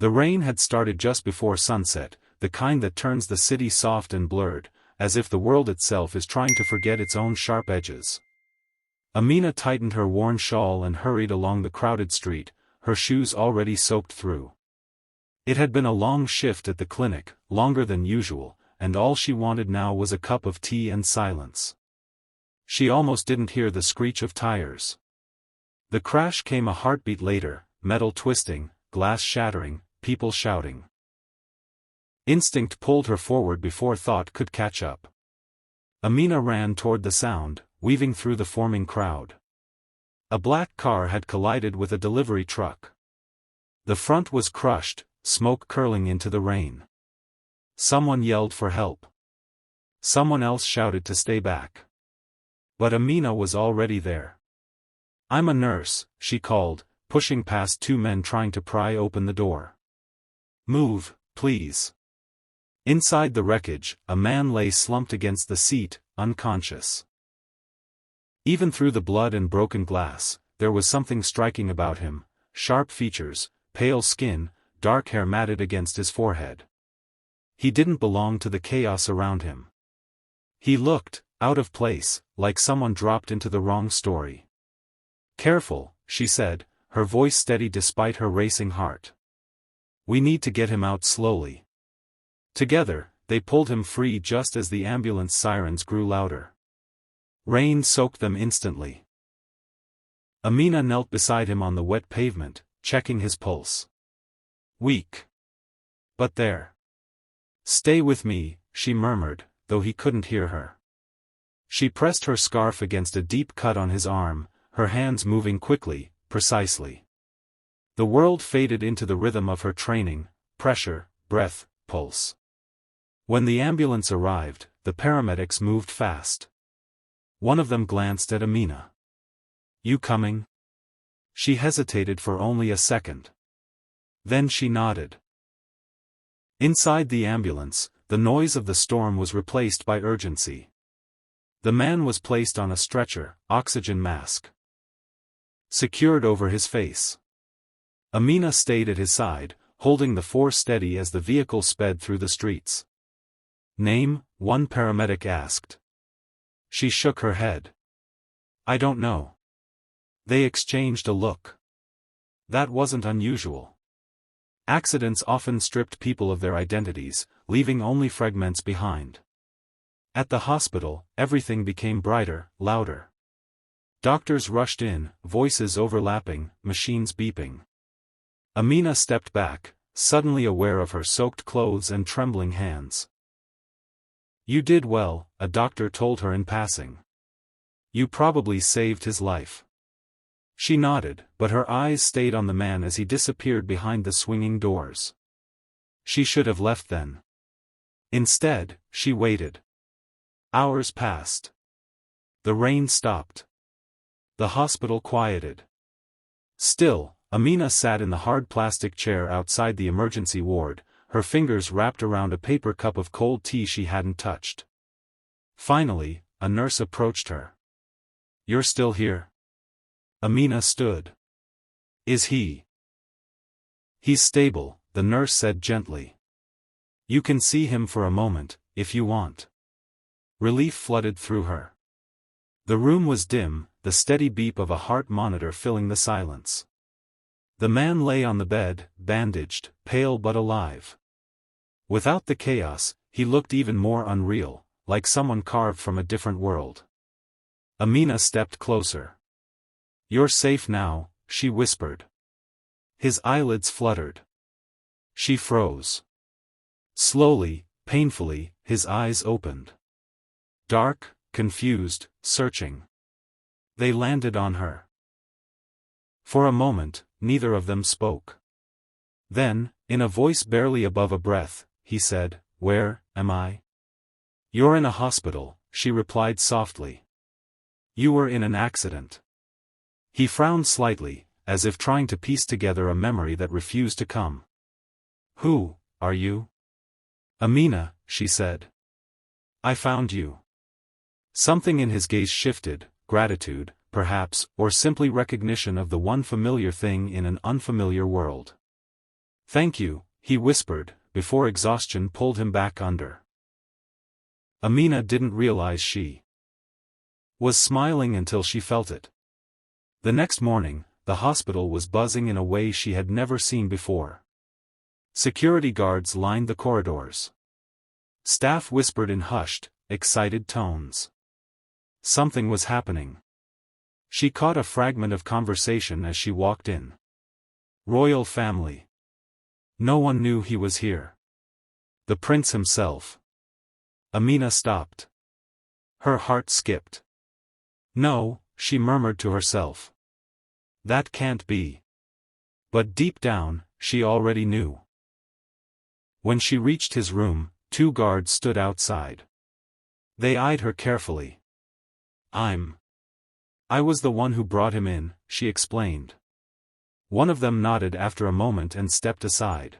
The rain had started just before sunset, the kind that turns the city soft and blurred, as if the world itself is trying to forget its own sharp edges. Amina tightened her worn shawl and hurried along the crowded street, her shoes already soaked through. It had been a long shift at the clinic, longer than usual, and all she wanted now was a cup of tea and silence. She almost didn't hear the screech of tires. The crash came a heartbeat later, metal twisting, glass shattering, people shouting. Instinct pulled her forward before thought could catch up. Amina ran toward the sound, weaving through the forming crowd. A black car had collided with a delivery truck. The front was crushed, smoke curling into the rain. Someone yelled for help. Someone else shouted to stay back. But Amina was already there. "I'm a nurse," she called, pushing past two men trying to pry open the door. "Move, please." Inside the wreckage, a man lay slumped against the seat, unconscious. Even through the blood and broken glass, there was something striking about him: sharp features, pale skin, dark hair matted against his forehead. He didn't belong to the chaos around him. He looked out of place, like someone dropped into the wrong story. "Careful," she said, her voice steady despite her racing heart. "We need to get him out slowly." Together, they pulled him free just as the ambulance sirens grew louder. Rain soaked them instantly. Amina knelt beside him on the wet pavement, checking his pulse. Weak. But there. "Stay with me," she murmured, though he couldn't hear her. She pressed her scarf against a deep cut on his arm, her hands moving quickly, precisely. The world faded into the rhythm of her training: pressure, breath, pulse. When the ambulance arrived, the paramedics moved fast. One of them glanced at Amina. "You coming?" She hesitated for only a second. Then she nodded. Inside the ambulance, the noise of the storm was replaced by urgency. The man was placed on a stretcher, oxygen mask secured over his face. Amina stayed at his side, holding the force steady as the vehicle sped through the streets. "Name?" one paramedic asked. She shook her head. "I don't know." They exchanged a look. That wasn't unusual. Accidents often stripped people of their identities, leaving only fragments behind. At the hospital, everything became brighter, louder. Doctors rushed in, voices overlapping, machines beeping. Amina stepped back, suddenly aware of her soaked clothes and trembling hands. "You did well," a doctor told her in passing. "You probably saved his life." She nodded, but her eyes stayed on the man as he disappeared behind the swinging doors. She should have left then. Instead, she waited. Hours passed. The rain stopped. The hospital quieted. Still, Amina sat in the hard plastic chair outside the emergency ward, her fingers wrapped around a paper cup of cold tea she hadn't touched. Finally, a nurse approached her. "You're still here?" Amina stood. "Is he?" "He's stable," the nurse said gently. "You can see him for a moment, if you want." Relief flooded through her. The room was dim, the steady beep of a heart monitor filling the silence. The man lay on the bed, bandaged, pale but alive. Without the chaos, he looked even more unreal, like someone carved from a different world. Amina stepped closer. "You're safe now," she whispered. His eyelids fluttered. She froze. Slowly, painfully, his eyes opened. Dark, confused, searching. They landed on her. For a moment, neither of them spoke. Then, in a voice barely above a breath, he said, "Where am I?" "You're in a hospital," she replied softly. "You were in an accident." He frowned slightly, as if trying to piece together a memory that refused to come. "Who are you?" "Amina," she said. "I found you." Something in his gaze shifted, gratitude, perhaps, or simply recognition of the one familiar thing in an unfamiliar world. Thank you, he whispered, before exhaustion pulled him back under. Amina didn't realize she was smiling until she felt it. The next morning, the hospital was buzzing in a way she had never seen before. Security guards lined the corridors. Staff whispered in hushed, excited tones. Something was happening. She caught a fragment of conversation as she walked in. Royal family. No one knew he was here. The prince himself. Amina stopped. Her heart skipped. No, she murmured to herself. That can't be. But deep down, she already knew. When she reached his room, 2 guards stood outside. They eyed her carefully. I was the one who brought him in, she explained. One of them nodded after a moment and stepped aside.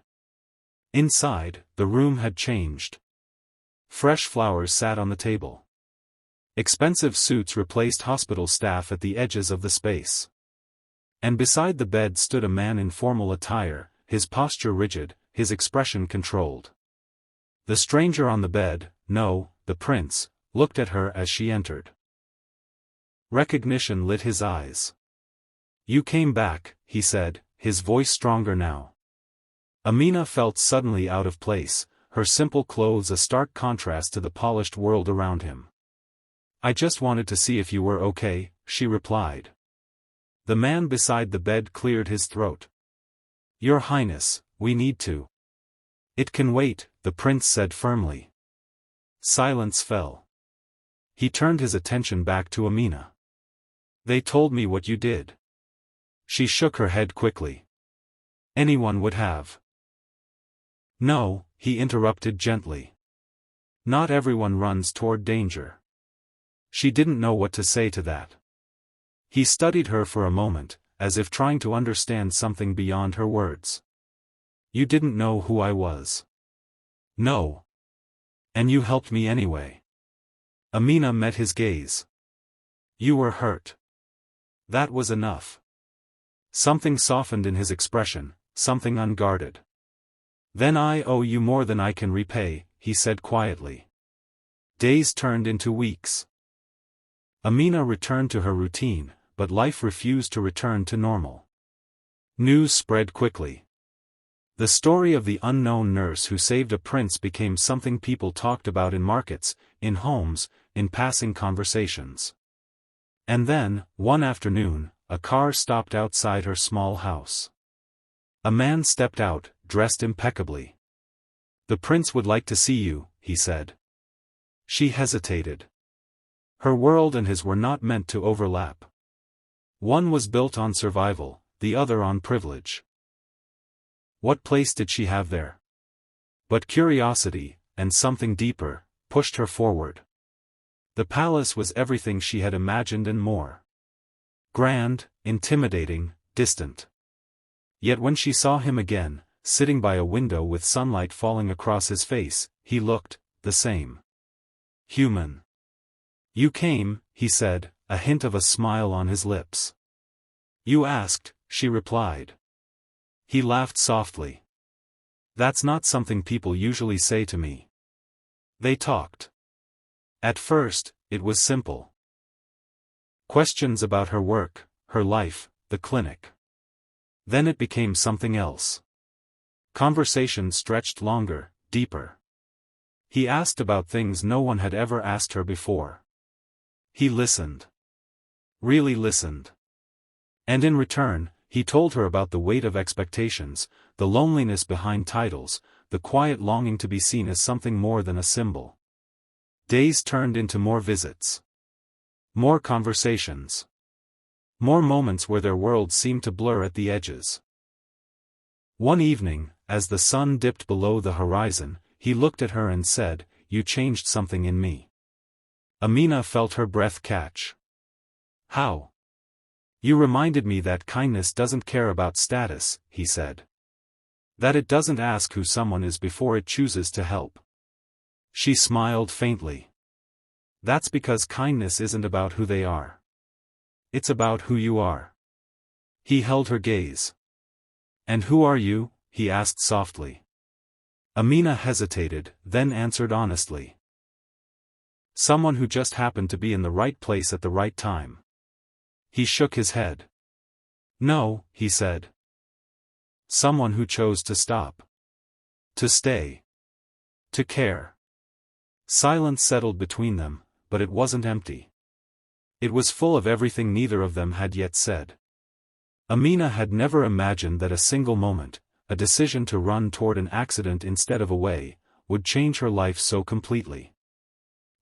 Inside, the room had changed. Fresh flowers sat on the table. Expensive suits replaced hospital staff at the edges of the space. And beside the bed stood a man in formal attire, his posture rigid, his expression controlled. The stranger on the bed, no, the prince, looked at her as she entered. Recognition lit his eyes. You came back, he said, his voice stronger now. Amina felt suddenly out of place, her simple clothes a stark contrast to the polished world around him. I just wanted to see if you were okay, she replied. The man beside the bed cleared his throat. Your Highness, we need to. It can wait, the prince said firmly. Silence fell. He turned his attention back to Amina. They told me what you did. She shook her head quickly. Anyone would have. No, he interrupted gently. Not everyone runs toward danger. She didn't know what to say to that. He studied her for a moment, as if trying to understand something beyond her words. You didn't know who I was. No. And you helped me anyway. Amina met his gaze. You were hurt. That was enough. Something softened in his expression, something unguarded. Then I owe you more than I can repay, he said quietly. Days turned into weeks. Amina returned to her routine, but life refused to return to normal. News spread quickly. The story of the unknown nurse who saved a prince became something people talked about in markets, in homes, in passing conversations. And then, one afternoon, a car stopped outside her small house. A man stepped out, dressed impeccably. The prince would like to see you, he said. She hesitated. Her world and his were not meant to overlap. One was built on survival, the other on privilege. What place did she have there? But curiosity, and something deeper, pushed her forward. The palace was everything she had imagined and more. Grand, intimidating, distant. Yet when she saw him again, sitting by a window with sunlight falling across his face, he looked, the same. Human. You came, he said, a hint of a smile on his lips. You asked, she replied. He laughed softly. That's not something people usually say to me. They talked. At first, it was simple. Questions about her work, her life, the clinic. Then it became something else. Conversation stretched longer, deeper. He asked about things no one had ever asked her before. He listened. Really listened. And in return, he told her about the weight of expectations, the loneliness behind titles, the quiet longing to be seen as something more than a symbol. Days turned into more visits. More conversations. More moments where their worlds seemed to blur at the edges. One evening, as the sun dipped below the horizon, he looked at her and said, You changed something in me. Amina felt her breath catch. How? You reminded me that kindness doesn't care about status, he said. That it doesn't ask who someone is before it chooses to help. She smiled faintly. That's because kindness isn't about who they are. It's about who you are. He held her gaze. And who are you? he asked softly. Amina hesitated, then answered honestly. Someone who just happened to be in the right place at the right time. He shook his head. No, he said. Someone who chose to stop. To stay. To care. Silence settled between them, but it wasn't empty. It was full of everything neither of them had yet said. Amina had never imagined that a single moment, a decision to run toward an accident instead of away, would change her life so completely.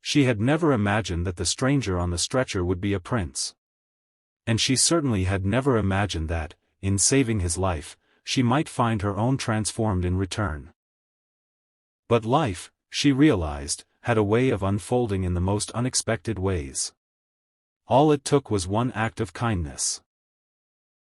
She had never imagined that the stranger on the stretcher would be a prince. And she certainly had never imagined that, in saving his life, she might find her own transformed in return. But life, she realized, had a way of unfolding in the most unexpected ways. All it took was one act of kindness.